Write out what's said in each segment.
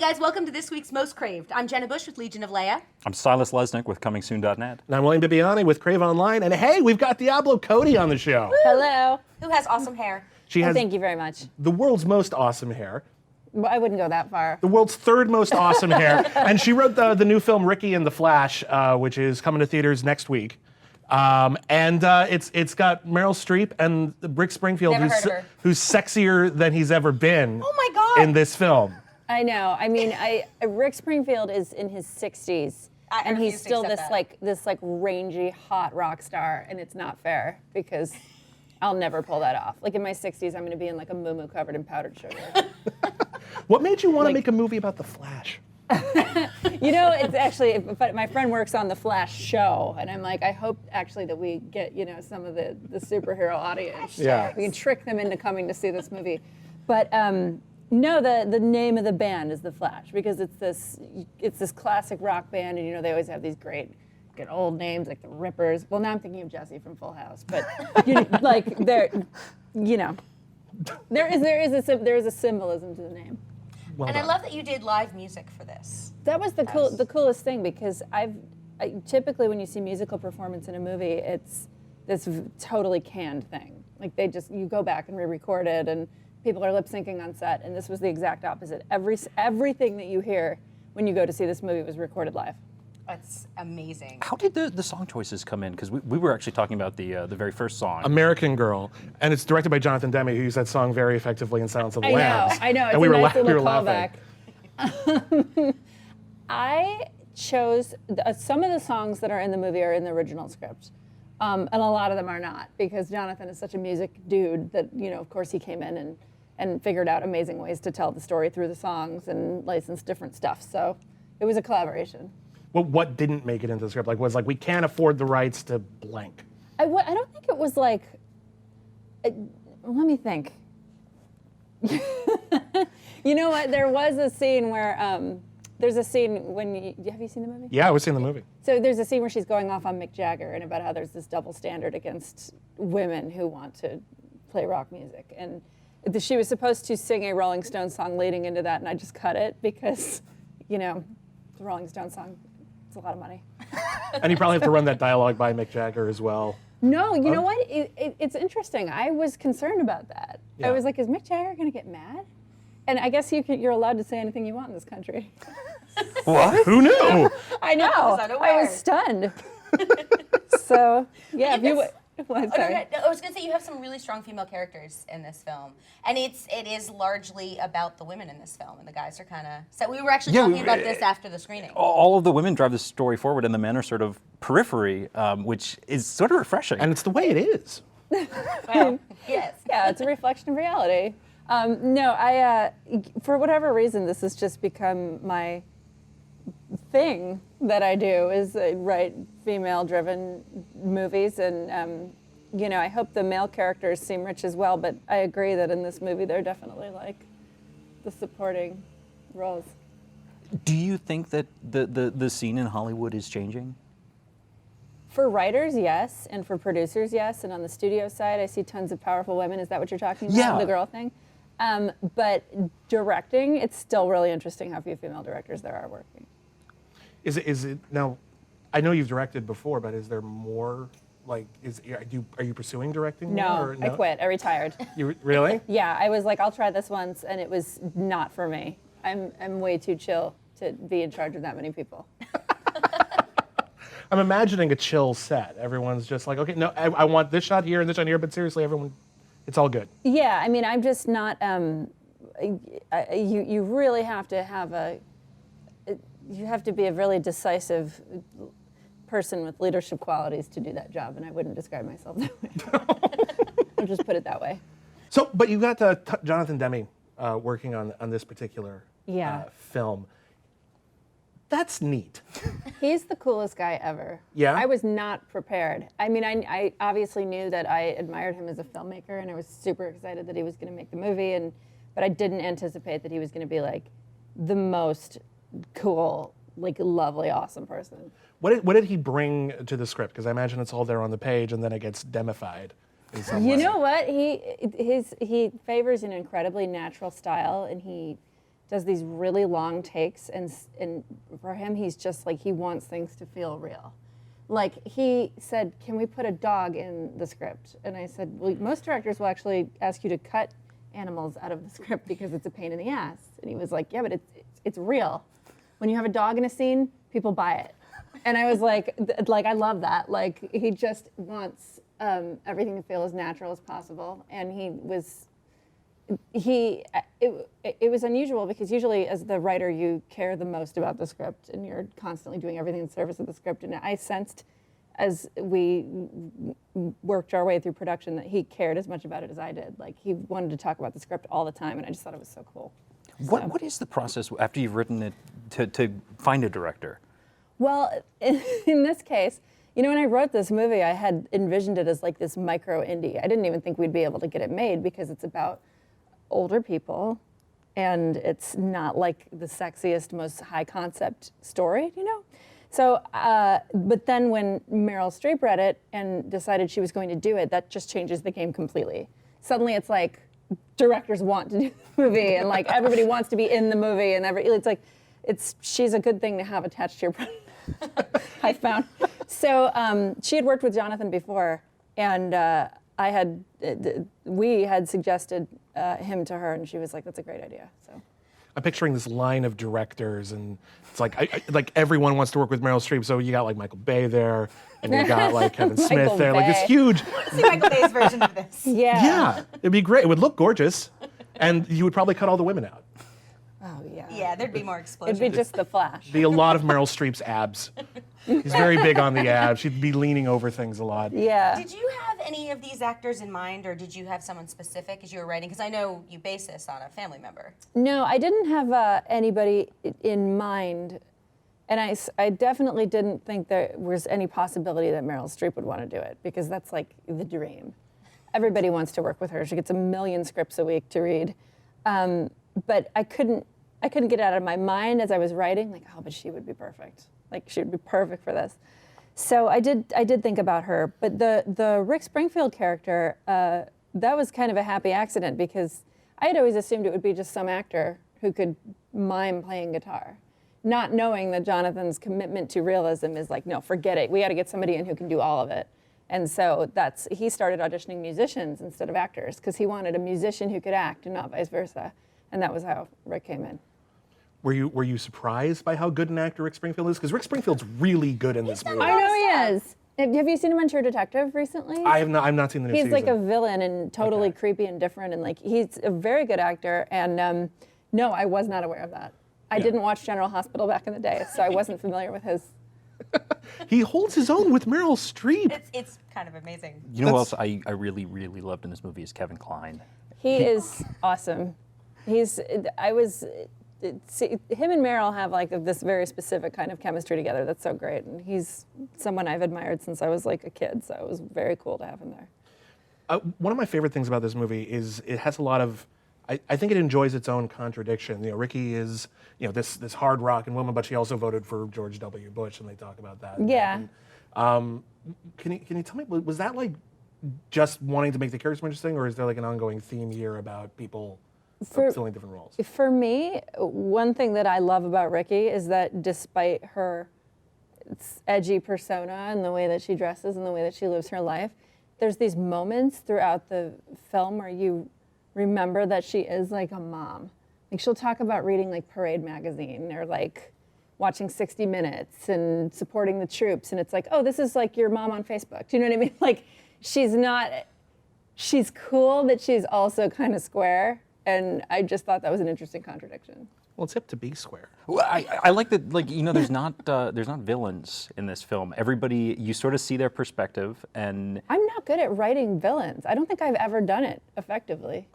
guys, welcome to this week's Most Craved. I'm Jenna Bush with Legion of Leia. I'm Silas Lesnick with ComingSoon.net. And I'm William Bibiani with Crave Online. And hey, we've got Diablo Cody on the show. Hello. Who has awesome hair. She has Thank you very much. the world's most awesome hair, Well, I wouldn't go that far. the world's third most awesome hair. And she wrote the new film Ricki The Flash, which is coming to theaters next week. It's got Meryl Streep and Rick Springfield, Never heard of her. who's sexier than he's ever been Oh my God. in this film. I know. I mean, Rick Springfield is in his 60s, and he's refuse to still accept this rangy hot rock star, and it's not fair because I'll never pull that off. Like in my 60s, I'm going to be in like a muumuu covered in powdered sugar. What made you want to make a movie about The Flash? You know, it's actually, my friend works on the Flash show, and I'm like, I hope actually that we get, some of the superhero audience. Yeah. We can trick them into coming to see this movie. But no, the name of the band is The Flash, because it's this classic rock band, and they always have these great old names like the Rippers. Well, now I'm thinking of Jesse from Full House, but there is a symbolism to the name. Well And done. I love that you did live music for this. That was the coolest thing, because typically when you see musical performance in a movie, it's this totally canned thing. Like you go back and re-record it, and people are lip syncing on set, and this was the exact opposite. Everything that you hear when you go to see this movie was recorded live. That's amazing. How did the song choices come in? Because we were actually talking about the very first song. American Girl, and it's directed by Jonathan Demme, who used that song very effectively in Silence of the Lambs. I know. It's And we a were nice little laughing. callback. I chose some of the songs that are in the movie are in the original script, and a lot of them are not, because Jonathan is such a music dude that of course he came in and figured out amazing ways to tell the story through the songs and license different stuff. So it was a collaboration. Well, what didn't make it into the script? Was we can't afford the rights to blank. I don't think it was like. Let me think. You know what? There was a scene where there's a scene when have you seen the movie? Yeah, I was seeing the movie. So there's a scene where she's going off on Mick Jagger and about how there's this double standard against women who want to play rock music, and she was supposed to sing a Rolling Stones song leading into that, and I just cut it because, the Rolling Stones song. It's a lot of money. And you probably have to run that dialogue by Mick Jagger as well. No, you know what? It's interesting. I was concerned about that. Yeah. I was like, is Mick Jagger going to get mad? And I guess you're allowed to say anything you want in this country. What? Who knew? I know. was unaware. I was stunned. So, yeah. If you Yes. what, Oh, sorry. no, I was going to say you have some really strong female characters in this film, and it is largely about the women in this film, and the guys are kind of. So we were actually talking about this after the screening. All of the women drive the story forward, and the men are sort of periphery, which is sort of refreshing. And it's the way it is. Well, yes. Yeah, it's a reflection of reality. For whatever reason, this has just become my thing that I do, is write female-driven movies, and I hope the male characters seem rich as well, but I agree that in this movie they're definitely like the supporting roles. Do you think that the scene in Hollywood is changing? For writers, yes, and for producers, yes, and on the studio side, I see tons of powerful women. Is that what you're talking about? Yeah. The girl thing? But directing, it's still really interesting how few female directors there are working. Is it now? I know you've directed before, but is there more? Are you pursuing directing? No, more, or I quit. I retired. You really? Yeah, I was like, I'll try this once, and it was not for me. I'm way too chill to be in charge of that many people. I'm imagining a chill set. Everyone's just like, okay, no, I want this shot here and this shot here, but seriously, everyone, it's all good. Yeah, I mean, I'm just not. You really have to have you have to be a really decisive person with leadership qualities to do that job, and I wouldn't describe myself that way. I'll just put it that way. So, but you got Jonathan Demme working on this particular film. That's neat. He's the coolest guy ever. Yeah? I was not prepared. I mean, I obviously knew that I admired him as a filmmaker, and I was super excited that he was going to make the movie, but I didn't anticipate that he was going to be like the most cool, like lovely, awesome person. What did he bring to the script? Because I imagine it's all there on the page, and then it gets demified in some way. You know what? He favors an incredibly natural style, and he does these really long takes, and for him, he's just like, he wants things to feel real. Like, he said, can we put a dog in the script? And I said, well, most directors will actually ask you to cut animals out of the script because it's a pain in the ass. And he was like, yeah, but it's real. When you have a dog in a scene, people buy it. And I was like, I love that. Like, he just wants everything to feel as natural as possible. And it was unusual because usually as the writer, you care the most about the script and you're constantly doing everything in service of the script. And I sensed as we worked our way through production that he cared as much about it as I did. Like, he wanted to talk about the script all the time, and I just thought it was so cool. What is the process after you've written it to find a director? Well, in this case, you know, when I wrote this movie, I had envisioned it as like this micro indie. I didn't even think we'd be able to get it made because it's about older people, and it's not like the sexiest, most high concept story, you know? So, but then when Meryl Streep read it and decided she was going to do it, that just changes the game completely. Suddenly it's like, directors want to do the movie, and like everybody wants to be in the movie, and she's a good thing to have attached to your project, I found. So she had worked with Jonathan before, and we had suggested him to her, and she was like, that's a great idea. So I'm picturing this line of directors, and it's like like everyone wants to work with Meryl Streep. So you got like Michael Bay there, and you got like Kevin Smith Michael there, like this Bay. huge. See Michael Bay's version of this. Yeah, it'd be great. It would look gorgeous, and you would probably cut all the women out. Oh, yeah. Yeah, there'd be more explosions. It'd be just the Flash. Be a lot of Meryl Streep's abs. He's very big on the abs. She'd be leaning over things a lot. Yeah. Did you have any of these actors in mind, or did you have someone specific as you were writing? Because I know you base this on a family member. No, I didn't have anybody in mind, and I definitely didn't think there was any possibility that Meryl Streep would want to do it, because that's like the dream. Everybody wants to work with her. She gets 1 million scripts a week to read. But I couldn't get it out of my mind as I was writing, like, oh, but she would be perfect. Like, she would be perfect for this. So I did think about her. But the Rick Springfield character, that was kind of a happy accident, because I had always assumed it would be just some actor who could mime playing guitar, not knowing that Jonathan's commitment to realism is like, no, forget it. We got to get somebody in who can do all of it. And so he started auditioning musicians instead of actors, because he wanted a musician who could act and not vice versa. And that was how Rick came in. Were you surprised by how good an actor Rick Springfield is? Because Rick Springfield's really good in this movie. I know he is. Have you seen him on True Detective recently? I've not seen the new season. He's like a villain and totally creepy and different, and like he's a very good actor. And no, I was not aware of that. I didn't watch General Hospital back in the day, so I wasn't familiar with his. He holds his own with Meryl Streep. It's kind of amazing. You know who else I really, really loved in this movie is Kevin Kline. He is awesome. Him and Meryl have like this very specific kind of chemistry together that's so great, and he's someone I've admired since I was like a kid, so it was very cool to have him there. One of my favorite things about this movie is it has a lot of, I think it enjoys its own contradiction. You know, Ricki is, this hard rocking woman, but she also voted for George W. Bush, and they talk about that. Yeah. And, can you tell me, was that like just wanting to make the characters more interesting, or is there like an ongoing theme here about people filling different roles? For me, one thing that I love about Ricki is that despite her edgy persona and the way that she dresses and the way that she lives her life, there's these moments throughout the film where you remember that she is like a mom. Like, she'll talk about reading like Parade magazine, or like watching 60 Minutes and supporting the troops, and it's like, oh, this is like your mom on Facebook. Do you know what I mean? Like, she's cool, but she's also kind of square. And I just thought that was an interesting contradiction. Well, it's up to be square. Well, I like that, like, there's not villains in this film. Everybody, you sort of see their perspective, and I'm not good at writing villains. I don't think I've ever done it effectively.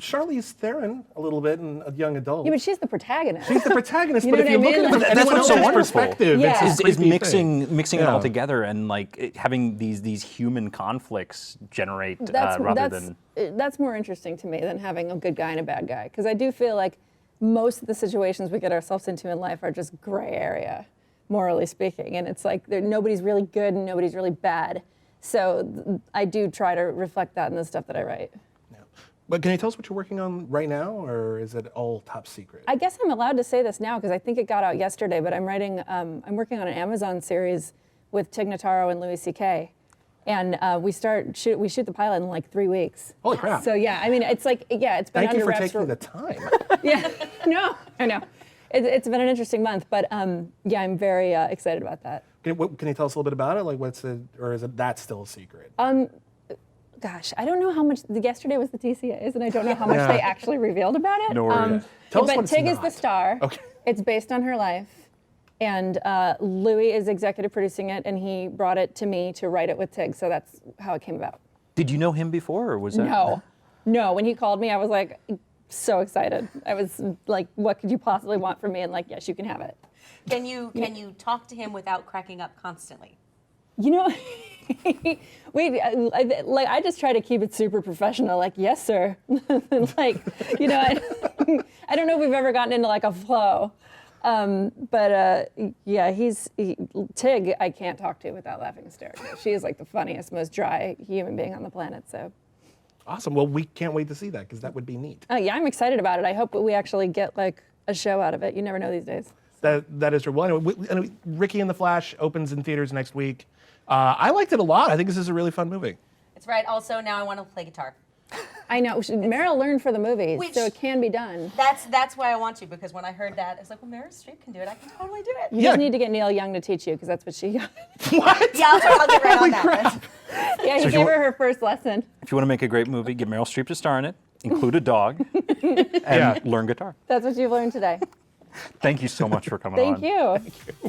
Charlize Theron, a little bit, in A Young Adult. Yeah, but she's the protagonist. She's the protagonist, You but know if you what I look mean? at it from That's anyone what's so else's wonderful. perspective, Yeah. it's a is creepy mixing it all Yeah. together, and like having these human conflicts generate rather than. That's more interesting to me than having a good guy and a bad guy, because I do feel like most of the situations we get ourselves into in life are just gray area, morally speaking, and it's like nobody's really good and nobody's really bad. So I do try to reflect that in the stuff that I write. But can you tell us what you're working on right now, or is it all top secret? I guess I'm allowed to say this now because I think it got out yesterday. But I'm working on an Amazon series with Tig Notaro and Louis C.K. And we shoot the pilot in like 3 weeks. Holy crap! So yeah, I mean, it's like it's been Thank under you for wraps taking the time. Yeah, no, I know. It's been an interesting month, but yeah, I'm very excited about that. Can you tell us a little bit about it? Like, or is it that still a secret? Gosh, I don't know how much. Yesterday was the TCAs, and I don't know how much they actually revealed about it. No worries. Tell us but what it's Tig is the not. star. Okay. It's based on her life, and Louis is executive producing it, and he brought it to me to write it with Tig. So that's how it came about. Did you know him before, or was that? No. When he called me, I was like so excited. I was like, "What could you possibly want from me?" And like, yes, you can have it. Can you talk to him without cracking up constantly? You know, I just try to keep it super professional. Like, yes, sir. Like, you know, I don't know if we've ever gotten into like a flow, but yeah, Tig. I can't talk to without laughing hysterically. She is like the funniest, most dry human being on the planet. So. Awesome. Well, we can't wait to see that because that would be neat. Yeah, I'm excited about it. I hope we actually get like a show out of it. You never know these days. That is true. Well, anyway, Ricki and the Flash opens in theaters next week. I liked it a lot. I think this is a really fun movie. It's right. Also, now I want to play guitar. I know. Meryl learned for the movies, so it can be done. That's why I want to, because when I heard that, I was like, well, Meryl Streep can do it. I can totally do it. You just need to get Neil Young to teach you, because that's what she got. What? Yeah, I'll get right on that. Yeah, he gave her first lesson. If you want to make a great movie, get Meryl Streep to star in it, include a dog, and learn guitar. That's what you've learned today. Thank you so much for coming on. Thank you. Thank you.